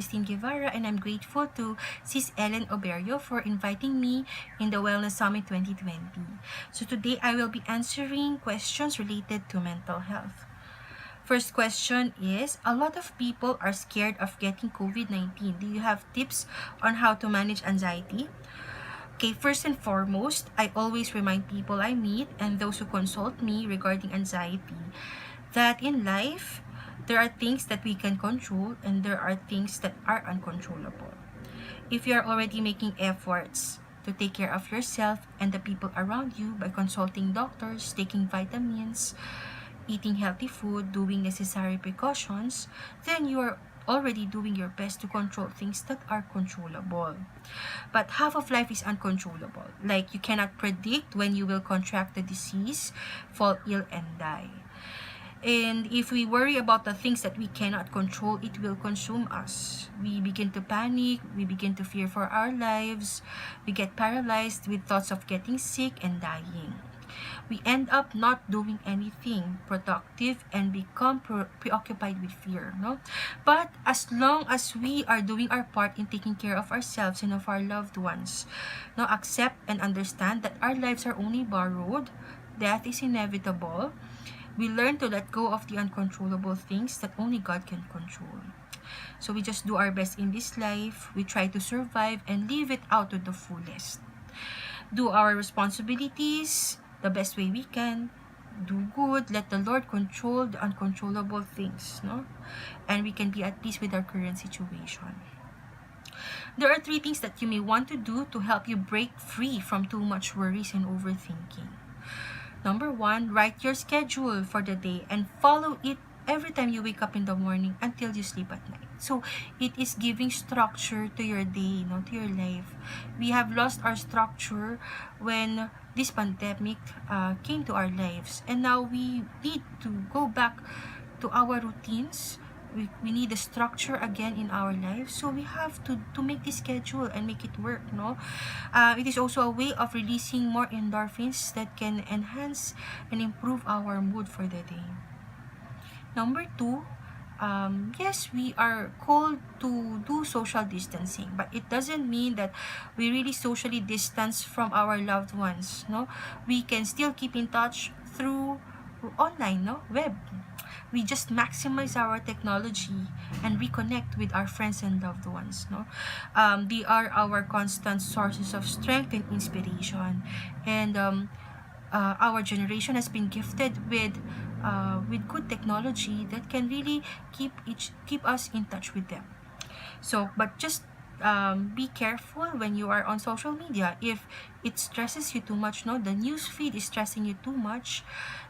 Cristine Guevarra, and I'm grateful to Sis Oberio for inviting me in the Wellness Summit 2020. So today I will be answering questions related to mental health. First question is, a lot of people are scared of getting COVID-19. Do you have tips on how to manage anxiety? Okay, first and foremost, I always remind people I meet and those who consult me regarding anxiety that in life, there are things that we can control and there are things that are uncontrollable. If you are already making efforts to take care of yourself and the people around you by consulting doctors, taking vitamins, eating healthy food, doing necessary precautions, then you are already doing your best to control things that are controllable. But half of life is uncontrollable. Like, you cannot predict when you will contract the disease, fall ill, and die. And if we worry about the things that we cannot control, it will consume us. We begin to panic, we begin to fear for our lives, we get paralyzed with thoughts of getting sick and dying. We end up not doing anything productive and become preoccupied with fear, no? But as long as we are doing our part in taking care of ourselves and of our loved ones, no, accept and understand that our lives are only borrowed, death is inevitable, we learn to let go of the uncontrollable things that only God can control. So we just do our best in this life, we try to survive and live it out to the fullest. Do our responsibilities the best way we can, do good, let the Lord control the uncontrollable things, no? And we can be at peace with our current situation. There are 3 things that you may want to do to help you break free from too much worries and overthinking. Number 1, write your schedule for the day and follow it every time you wake up in the morning until you sleep at night. So it is giving structure to your day, to your life. We have lost our structure when this pandemic came to our lives, and now we need to go back to our routines. We need a structure again in our lives, so we have to make this schedule and make it work, no? It is also a way of releasing more endorphins that can enhance and improve our mood for the day. Number 2, yes, we are called to do social distancing, but it doesn't mean that we really socially distance from our loved ones, no? We can still keep in touch through online, no? Web. We just maximize our technology and reconnect with our friends and loved ones, no? They are our constant sources of strength and inspiration, and our generation has been gifted with good technology that can really keep us in touch with them. So, but just be careful when you are on social media. If it stresses you too much, no, the news feed is stressing you too much,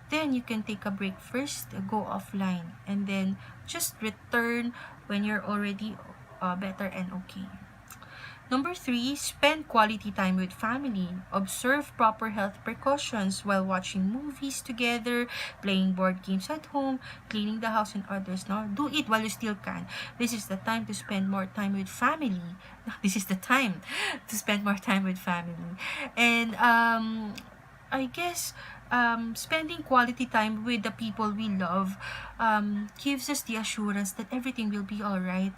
then you can take a break first, go offline, and then just return when you're already better and okay. Number 3, spend quality time with family. Observe proper health precautions while watching movies together, playing board games at home, cleaning the house and others. No? Do it while you still can. This is the time to spend more time with family. This is the time to spend more time with family. And I guess spending quality time with the people we love gives us the assurance that everything will be all right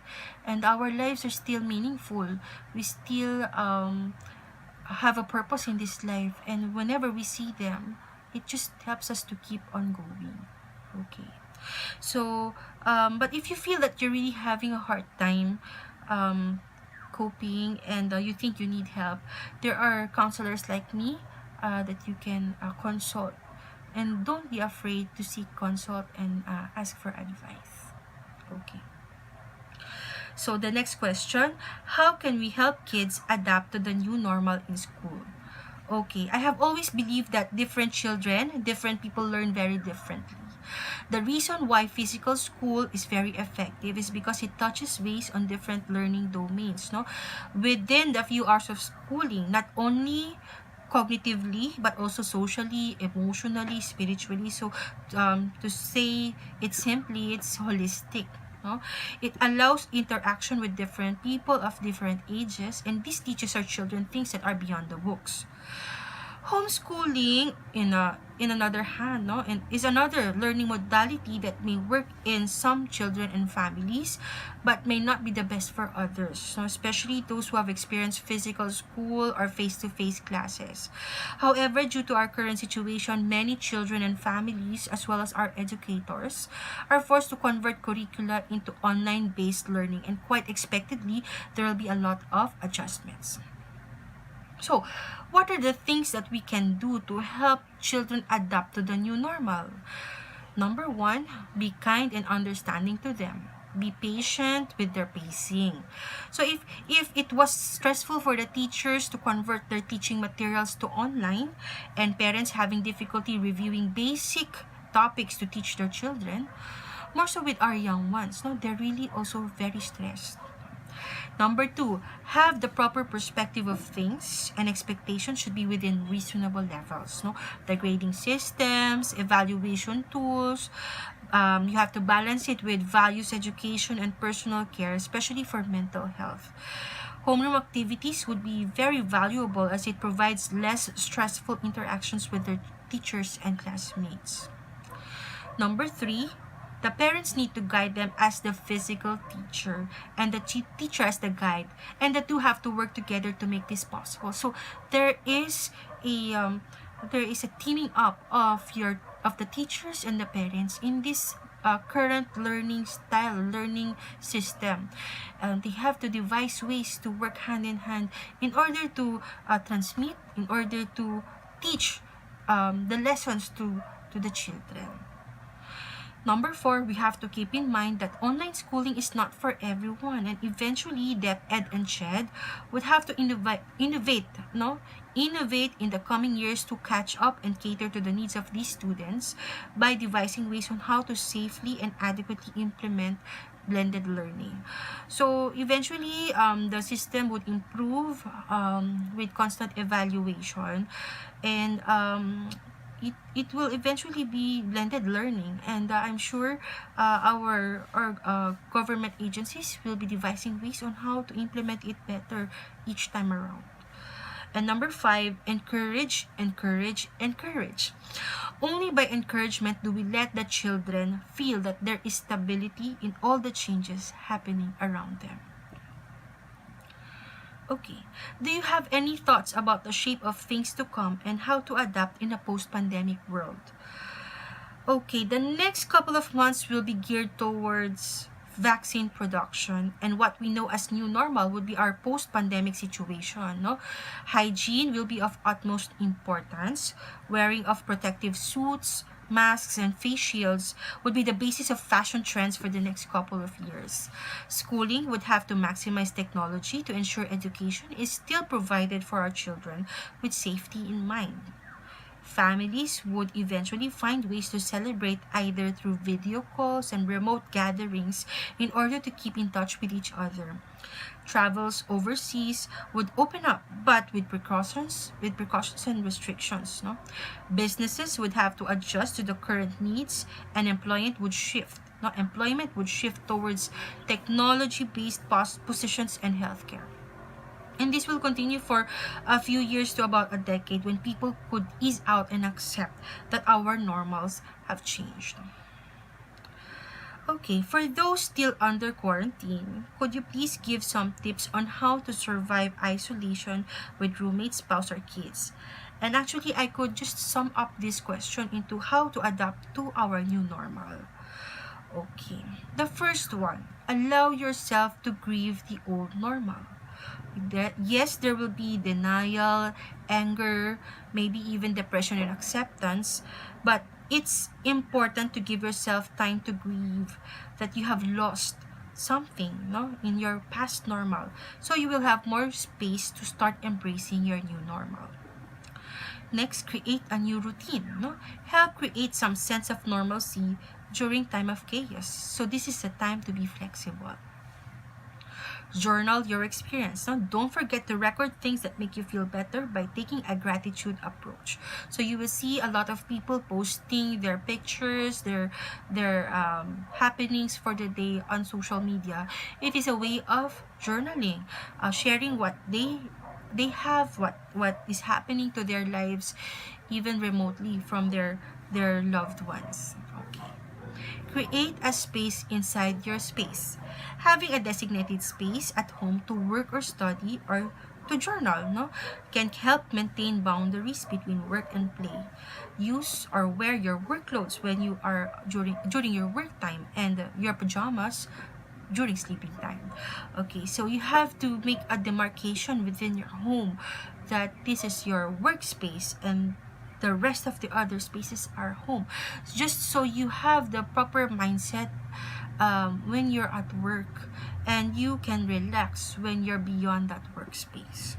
and our lives are still meaningful. We still have a purpose in this life, and whenever we see them, it just helps us to keep on going. Okay. So, but if you feel that you're really having a hard time coping and you think you need help, there are counselors like me that you can consult, and don't be afraid to seek consult and ask for advice. Okay. So the next question, how can we help kids adapt to the new normal in school? Okay, I have always believed that different children, different people learn very differently. The reason why physical school is very effective is because it touches base on different learning domains, no? Within the few hours of schooling, not only cognitively but also socially, emotionally, spiritually. So to say it simply, it's holistic, no? It allows interaction with different people of different ages, and this teaches our children things that are beyond the books. Homeschooling, in another hand, no, and is another learning modality that may work in some children and families, but may not be the best for others. So especially those who have experienced physical school or face-to-face classes. However, due to our current situation, many children and families, as well as our educators, are forced to convert curricula into online-based learning, and quite expectedly, there will be a lot of adjustments. So, what are the things that we can do to help children adapt to the new normal? Number one, be kind and understanding to them. Be patient with their pacing. So if it was stressful for the teachers to convert their teaching materials to online, and parents having difficulty reviewing basic topics to teach their children, more so with our young ones, no, they're really also very stressed. Number two, have the proper perspective of things, and expectations should be within reasonable levels. No, the grading systems, evaluation tools. You have to balance it with values education and personal care, especially for mental health. Homeroom activities would be very valuable as it provides less stressful interactions with their teachers and classmates. Number three, the parents need to guide them as the physical teacher and the teacher as the guide, and the two have to work together to make this possible. So there is a teaming up of the teachers and the parents in this current learning style, learning system. They have to devise ways to work hand in hand in order to transmit, in order to teach the lessons to the children. Number four, we have to keep in mind that online schooling is not for everyone, and eventually DepEd and CHED would have to innovate in the coming years to catch up and cater to the needs of these students by devising ways on how to safely and adequately implement blended learning. So eventually, the system would improve with constant evaluation, and it will eventually be blended learning, and I'm sure our government agencies will be devising ways on how to implement it better each time around. And number five, encourage. Only by encouragement do we let the children feel that there is stability in all the changes happening around them. Okay, do you have any thoughts about the shape of things to come and how to adapt in a post-pandemic world? Okay, the next couple of months will be geared towards vaccine production, and what we know as new normal would be our post-pandemic situation. No? Hygiene will be of utmost importance. Wearing of protective suits, masks, and face shields would be the basis of fashion trends for the next couple of years. Schooling would have to maximize technology to ensure education is still provided for our children with safety in mind. Families would eventually find ways to celebrate either through video calls and remote gatherings in order to keep in touch with each other. Travels overseas would open up, but with precautions and restrictions. No? Businesses would have to adjust to the current needs, and employment would shift. No? Employment would shift towards technology-based positions and healthcare. And this will continue for a few years to about a decade, when people could ease out and accept that our normals have changed. Okay, for those still under quarantine, could you please give some tips on how to survive isolation with roommates, spouse, or kids? And actually, I could just sum up this question into how to adapt to our new normal. Okay, the first one, allow yourself to grieve the old normal. Yes, there will be denial, anger, maybe even depression and acceptance, but it's important to give yourself time to grieve that you have lost something, no, in your past normal, so you will have more space to start embracing your new normal. Next, create a new routine, no? Help create some sense of normalcy during time of chaos. So this is a time to be flexible. Journal your experience. No? Don't forget to record things that make you feel better by taking a gratitude approach. So you will see a lot of people posting their pictures, their happenings for the day on social media. It is a way of journaling, sharing what they have what is happening to their lives, even remotely from their loved ones. Okay. Create a space inside your space. Having a designated space at home to work or study or to journal, no, can help maintain boundaries between work and play. Use or wear your work clothes when you are during your work time, and your pajamas during sleeping time. Okay, so you have to make a demarcation within your home that this is your workspace and the rest of the other spaces are home, just so you have the proper mindset when you're at work, and you can relax when you're beyond that workspace.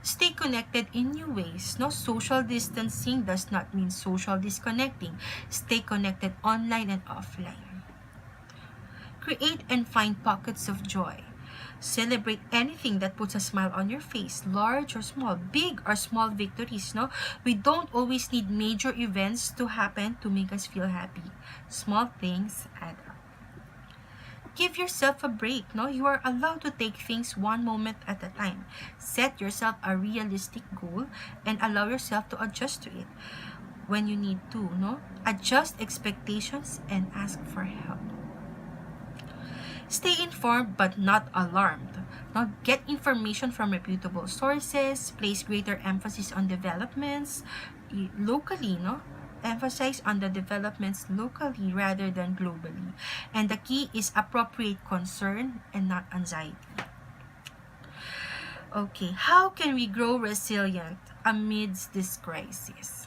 Stay connected in new ways. No, social distancing does not mean social disconnecting. Stay connected online and offline. Create and find pockets of joy. Celebrate anything that puts a smile on your face, large or small, big or small victories. No, we don't always need major events to happen to make us feel happy. Small things add up. Give yourself a break. No, you are allowed to take things one moment at a time. Set yourself a realistic goal and allow yourself to adjust to it when you need to. No, adjust expectations and ask for help. Stay informed but not alarmed. Now, get information from reputable sources. Place greater emphasis on developments locally. No, emphasize on the developments locally rather than globally. And the key is appropriate concern and not anxiety. Okay, how can we grow resilient amidst this crisis?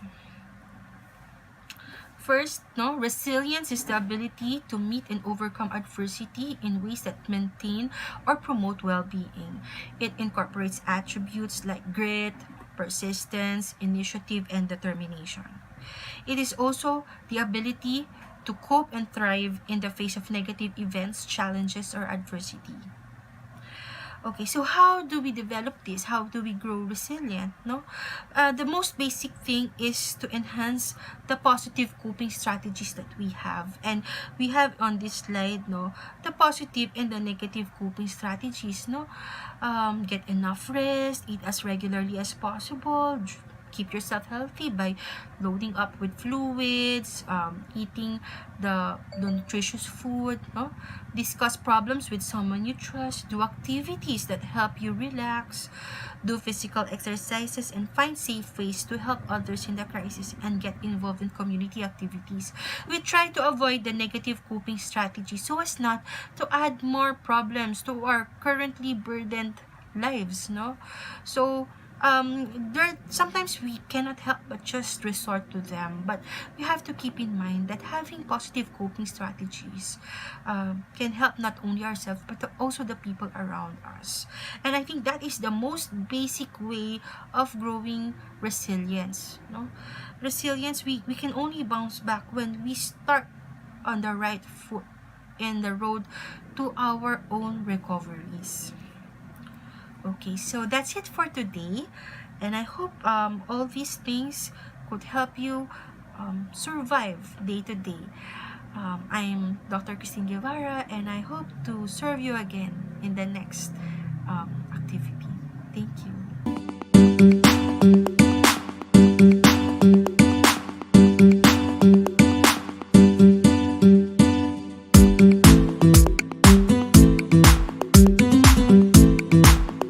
First, no, resilience is the ability to meet and overcome adversity in ways that maintain or promote well-being. It incorporates attributes like grit, persistence, initiative, and determination. It is also the ability to cope and thrive in the face of negative events, challenges, or adversity. Okay, so how do we develop this? How do we grow resilient? No, the most basic thing is to enhance the positive coping strategies that we have, and we have on this slide, no, the positive and the negative coping strategies. No, get enough rest, eat as regularly as possible. Keep yourself healthy by loading up with fluids, eating the nutritious food, no? Discuss problems with someone you trust, do activities that help you relax, do physical exercises, and find safe ways to help others in the crisis, and get involved in community activities. We try to avoid the negative coping strategies so as not to add more problems to our currently burdened lives, no? So there sometimes we cannot help but just resort to them, but we have to keep in mind that having positive coping strategies can help not only ourselves but also the people around us. And I think that is the most basic way of growing resilience. No, resilience, we can only bounce back when we start on the right foot in the road to our own recoveries. Okay, so that's it for today, and I hope all these things could help you survive day to day. I'm Dr. Cristine Guevarra, and I hope to serve you again in the next